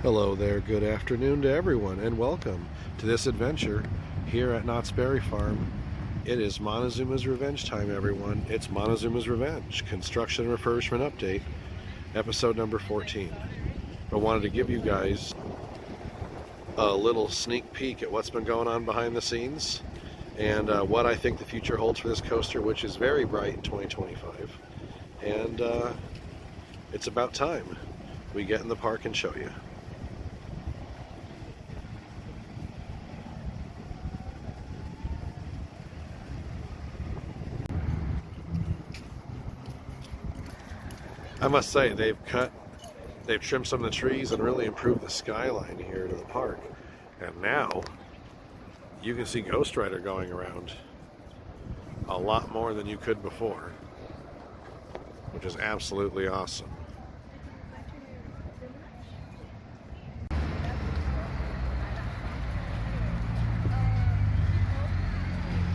Hello there, good afternoon to everyone, and welcome to this adventure here at Knott's Berry Farm. It is Montezooma's Revenge time, everyone. It's Montezooma's Revenge, Construction and Refurbishment Update, episode number 14. I wanted to give you guys a little sneak peek at what's been going on behind the scenes and what I think the future holds for this coaster, which is very bright in 2025. And it's about time we get in the park and show you. I must say, they've trimmed some of the trees and really improved the skyline here to the park. And now, you can see Ghost Rider going around a lot more than you could before, which is absolutely awesome.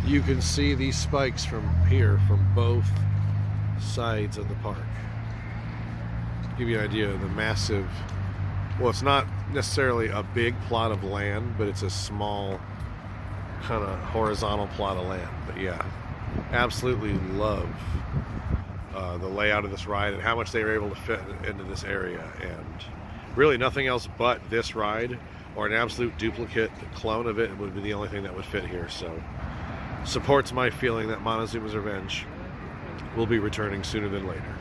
You can see these spikes from here, from both sides of the park. Give you an idea of the massive, well, it's not necessarily a big plot of land, but it's a small kind of horizontal plot of land. But yeah, absolutely love the layout of this ride and how much they were able to fit into this area, and really nothing else but this ride or an absolute duplicate clone of it would be the only thing that would fit here. So supports my feeling that Montezooma's Revenge will be returning sooner than later.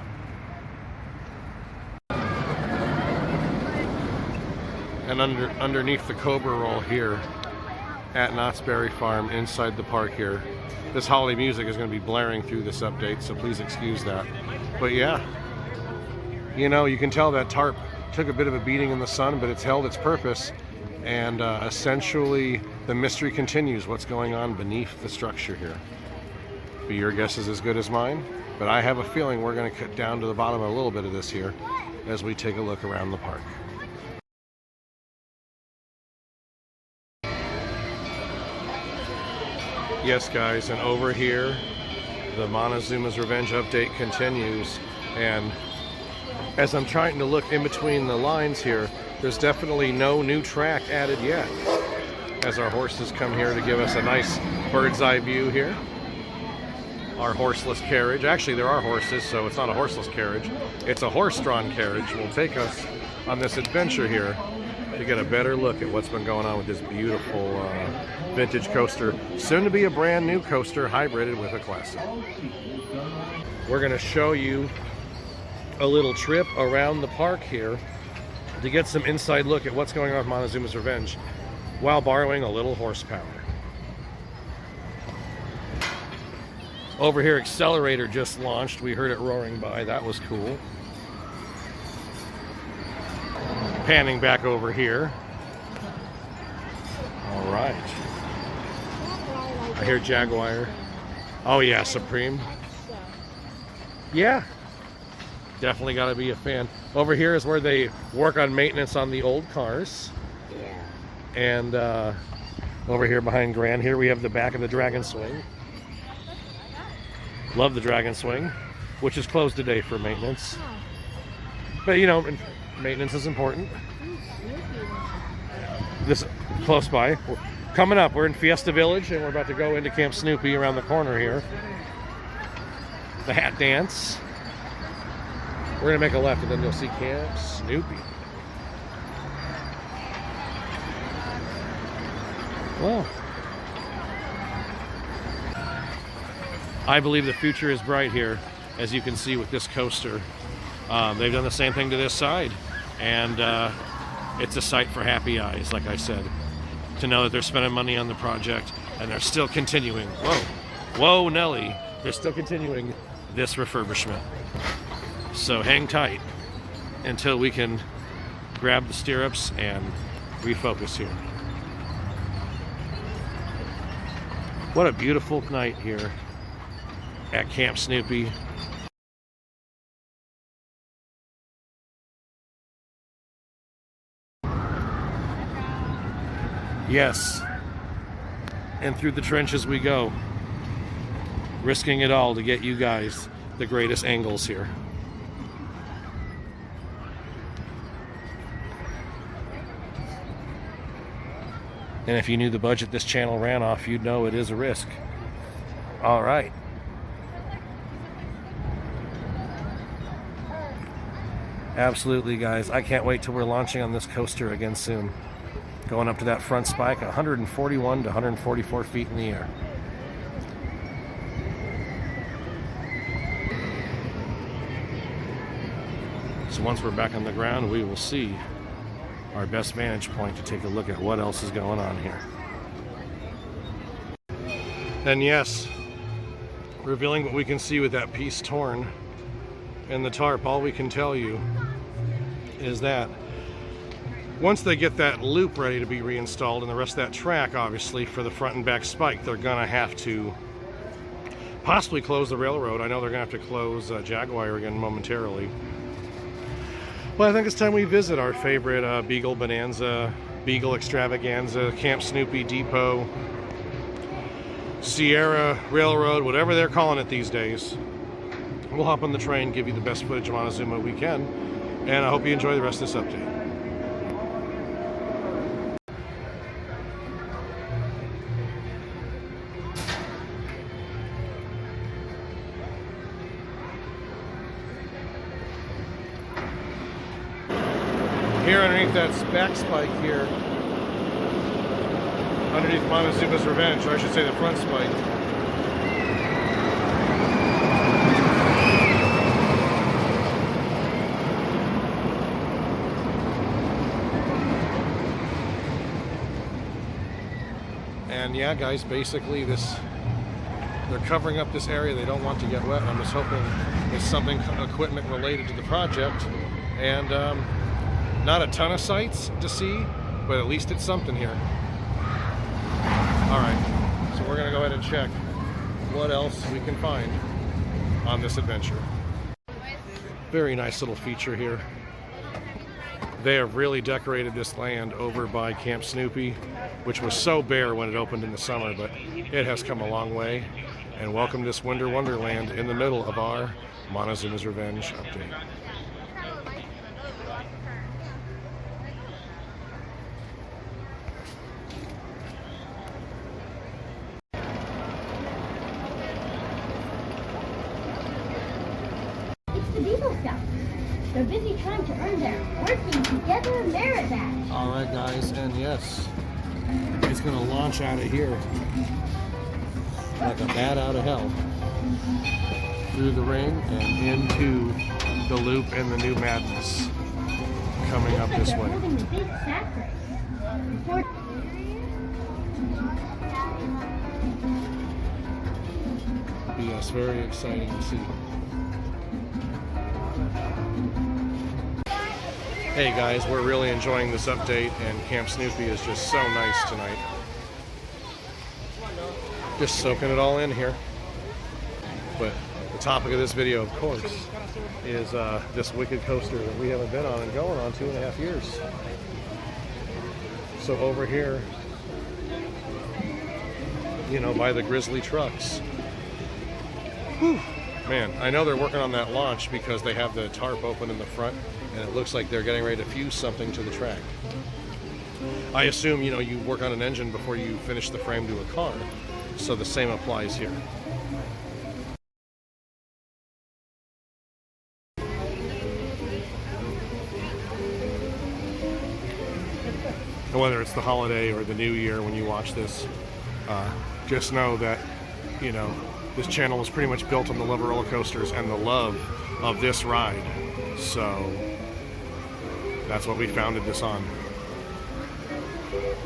And underneath the Cobra Roll here at Knott's Berry Farm, inside the park here, this holiday music is going to be blaring through this update, so please excuse that. But yeah, you know, you can tell that tarp took a bit of a beating in the sun, but it's held its purpose, and essentially the mystery continues, what's going on beneath the structure here. But your guess is as good as mine, but I have a feeling we're going to cut down to the bottom of a little bit of this here as we take a look around the park. Yes, guys, and over here, the Montezooma's Revenge update continues, and as I'm trying to look in between the lines here, there's definitely no new track added yet, as our horses come here to give us a nice bird's eye view here. Our horseless carriage, actually there are horses, so it's not a horseless carriage, it's a horse-drawn carriage, will take us on this adventure here to get a better look at what's been going on with this beautiful vintage coaster, soon to be a brand new coaster hybrided with a classic. We're going to show you a little trip around the park here to get some inside look at what's going on with Montezooma's Revenge while borrowing a little horsepower. Over here, Accelerator just launched. We heard it roaring by. That was cool. Panning back over here. All right. I hear Jaguar. Oh yeah, Supreme. Yeah. Definitely got to be a fan. Over here is where they work on maintenance on the old cars. Yeah. And over here behind Grand, here we have the back of the Dragon Swing. Love the Dragon Swing, which is closed today for maintenance. But you know, maintenance is important. This close by. Coming up, we're in Fiesta Village, and we're about to go into Camp Snoopy around the corner here. The Hat Dance. We're gonna make a left, and then you'll see Camp Snoopy. Well, I believe the future is bright here, as you can see with this coaster. They've done the same thing to this side, and it's a sight for happy eyes, like I said, to know that they're spending money on the project, and they're still continuing. Whoa, Nelly. They're still continuing this refurbishment. So hang tight until we can grab the stirrups and refocus here. What a beautiful night here at Camp Snoopy. Yes, and through the trenches we go, risking it all to get you guys the greatest angles here. And if you knew the budget this channel ran off, you'd know it is a risk. All right. Absolutely, guys. I can't wait till we're launching on this coaster again soon. Going up to that front spike, 141 to 144 feet in the air. So once we're back on the ground, we will see our best vantage point to take a look at what else is going on here. And yes, revealing what we can see with that piece torn in the tarp, all we can tell you is that once they get that loop ready to be reinstalled and the rest of that track, obviously, for the front and back spike, they're gonna have to possibly close the railroad. I know they're gonna have to close Jaguar again momentarily. Well, I think it's time we visit our favorite Beagle Bonanza, Beagle Extravaganza, Camp Snoopy Depot, Sierra Railroad, whatever they're calling it these days. We'll hop on the train, give you the best footage of Montezooma we can, and I hope you enjoy the rest of this update. Here underneath that back spike here, underneath Montezooma's Revenge, or I should say the front spike. And yeah, guys, basically they're covering up this area. They don't want to get wet. I'm just hoping it's something equipment related to the project. And not a ton of sights to see, but at least it's something here. All right, so we're gonna go ahead and check what else we can find on this adventure. Very nice little feature here. They have really decorated this land over by Camp Snoopy, which was so bare when it opened in the summer, but it has come a long way. And welcome to this Winter Wonderland in the middle of our Montezooma's Revenge update. They're busy trying to earn their Working Together merit badge. All right, guys, and yes, it's going to launch out of here like a bat out of hell through the ring and into the loop and the new madness coming up this way. Holding a big sack race. Yes, very exciting to see. Hey guys, we're really enjoying this update, and Camp Snoopy is just so nice tonight. Just soaking it all in here. But the topic of this video, of course, is this wicked coaster that we haven't been on and going on 2.5 years. So over here, you know, by the Grizzly trucks. Whew. Man, I know they're working on that launch because they have the tarp open in the front, and it looks like they're getting ready to fuse something to the track. I assume, you know, you work on an engine before you finish the frame to a car, so the same applies here. And whether it's the holiday or the new year when you watch this, just know that, you know, this channel was pretty much built on the love of roller coasters and the love of this ride. So that's what we founded this on.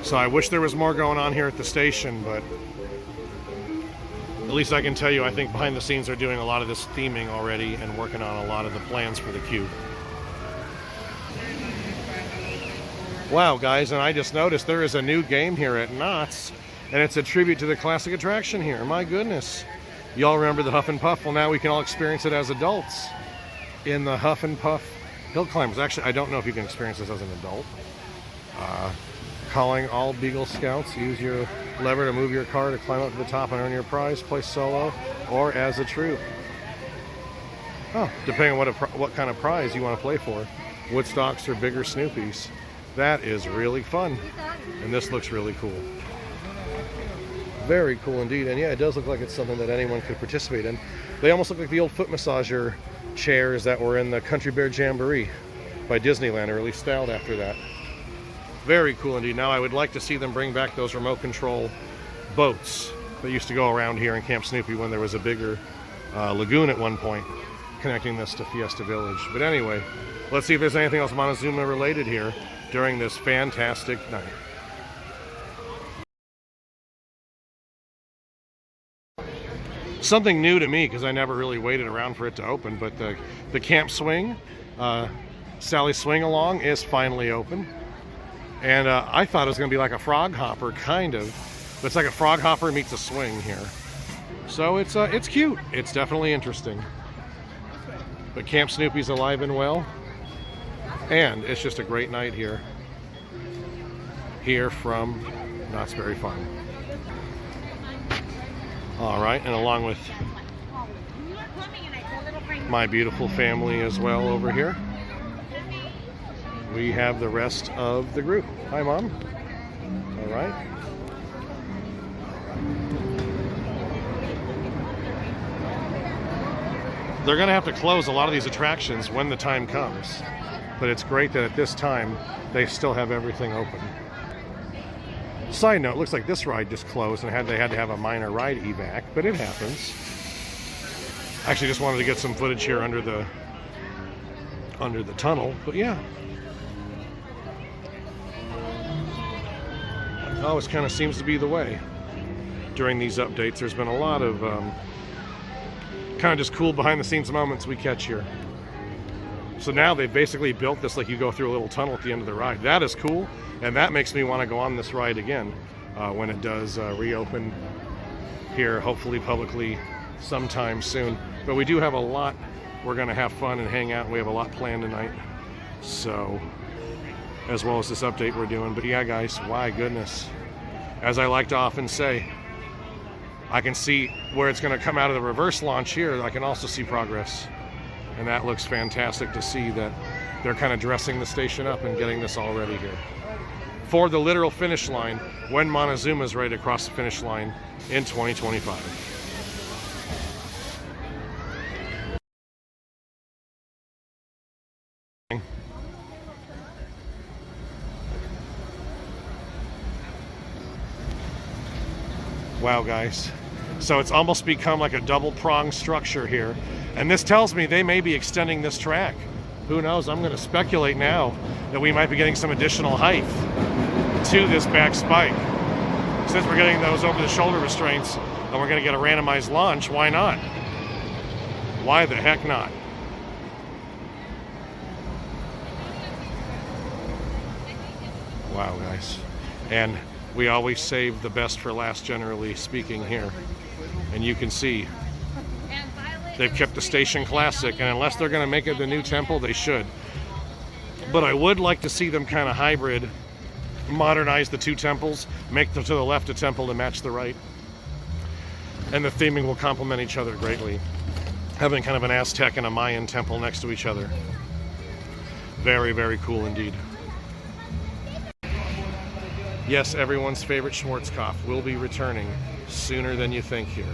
So I wish there was more going on here at the station, but at least I can tell you, I think behind the scenes they're doing a lot of this theming already and working on a lot of the plans for the queue. Wow, guys, and I just noticed there is a new game here at Knott's, and it's a tribute to the classic attraction here. My goodness. Y'all remember the Huff and Puff? Well, now we can all experience it as adults in the Huff and Puff Hill Climbers. Actually, I don't know if you can experience this as an adult. Calling all Beagle Scouts. Use your lever to move your car to climb up to the top and earn your prize. Play solo or as a troop. Oh, depending on what kind of prize you want to play for. Woodstocks or bigger Snoopies. That is really fun. And this looks really cool. Very cool indeed. And yeah, it does look like it's something that anyone could participate in. They almost look like the old foot massager chairs that were in the Country Bear Jamboree by Disneyland, or at least styled after that. Very cool indeed. Now I would like to see them bring back those remote control boats that used to go around here in Camp Snoopy when there was a bigger lagoon at one point connecting this to Fiesta Village. But anyway, let's see if there's anything else Montezooma related here during this fantastic night. Something new to me, because I never really waited around for it to open, but the camp swing, Sally Swing Along, is finally open. And I thought it was going to be like a frog hopper, kind of. But it's like a frog hopper meets a swing here. So it's cute. It's definitely interesting. But Camp Snoopy's alive and well. And it's just a great night here. Here from Knott's Berry Farm. Alright, and along with my beautiful family as well over here, we have the rest of the group. Hi, Mom. All right. They're going to have to close a lot of these attractions when the time comes. But it's great that at this time, they still have everything open. Side note, looks like this ride just closed and they had to have a minor ride evac, but it happens. I actually just wanted to get some footage here under the tunnel, but yeah. Always kind of seems to be the way during these updates. There's been a lot of kind of just cool behind the scenes moments we catch here. So now they've basically built this like you go through a little tunnel at the end of the ride. That is cool, and that makes me want to go on this ride again when it does reopen here, hopefully publicly sometime soon. But we do have a lot. We're going to have fun and hang out. We have a lot planned tonight. So, as well as this update we're doing. But yeah, guys, my goodness. As I like to often say, I can see where it's going to come out of the reverse launch here. I can also see progress. And that looks fantastic to see that they're kind of dressing the station up and getting this all ready here for the literal finish line when Montezooma is ready to cross the finish line in 2025. Wow, guys. So it's almost become like a double-pronged structure here. And this tells me they may be extending this track. Who knows? I'm going to speculate now that we might be getting some additional height to this back spike. Since we're getting those over-the-shoulder restraints and we're going to get a randomized launch, why not? Why the heck not? Wow, guys. And we always save the best for last, generally speaking, here. And you can see they've kept the station classic, and unless they're going to make it the new temple, they should. But I would like to see them kind of hybrid, modernize the two temples, make them to the left a temple to match the right. And the theming will complement each other greatly. Having kind of an Aztec and a Mayan temple next to each other. Very, very cool indeed. Yes, everyone's favorite Schwarzkopf will be returning sooner than you think here.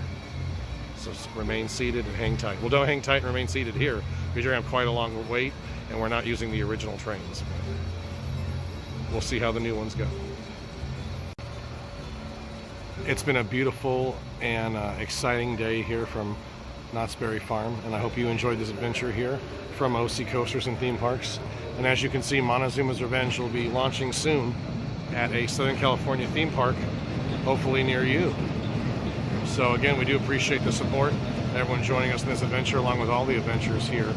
So remain seated and hang tight. Well, don't hang tight and remain seated here because you're going to have quite a long wait and we're not using the original trains. We'll see how the new ones go. It's been a beautiful and exciting day here from Knott's Berry Farm, and I hope you enjoyed this adventure here from OC Coasters and Theme Parks. And as you can see, Montezooma's Revenge will be launching soon at a Southern California theme park, hopefully near you. So again, we do appreciate the support, everyone joining us in this adventure, along with all the adventures here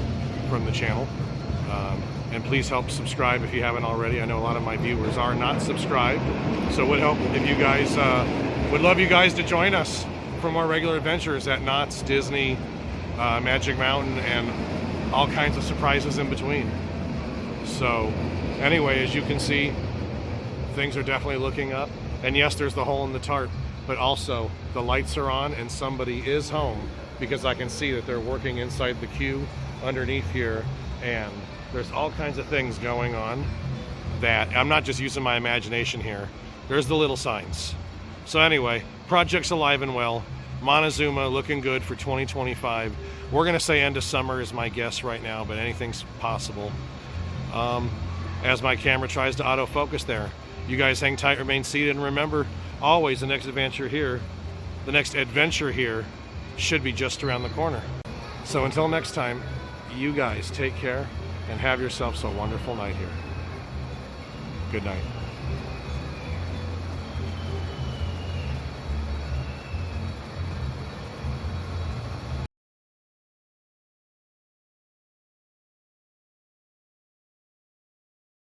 from the channel. And please help subscribe if you haven't already. I know a lot of my viewers are not subscribed, so it would help if you guys, would love you guys to join us for more regular adventures at Knott's, Disney, Magic Mountain, and all kinds of surprises in between. So anyway, as you can see, things are definitely looking up. And yes, there's the hole in the tarp, but also the lights are on and somebody is home, because I can see that they're working inside the queue underneath here, and there's all kinds of things going on. that. I'm not just using my imagination here. There's the little signs. So anyway, project's alive and well. Montezooma looking good for 2025. We're going to say end of summer is my guess right now, but anything's possible. As my camera tries to autofocus there. You guys hang tight, remain seated, and remember, always the next adventure here should be just around the corner. So until next time, you guys take care and have yourselves a wonderful night here. Good night.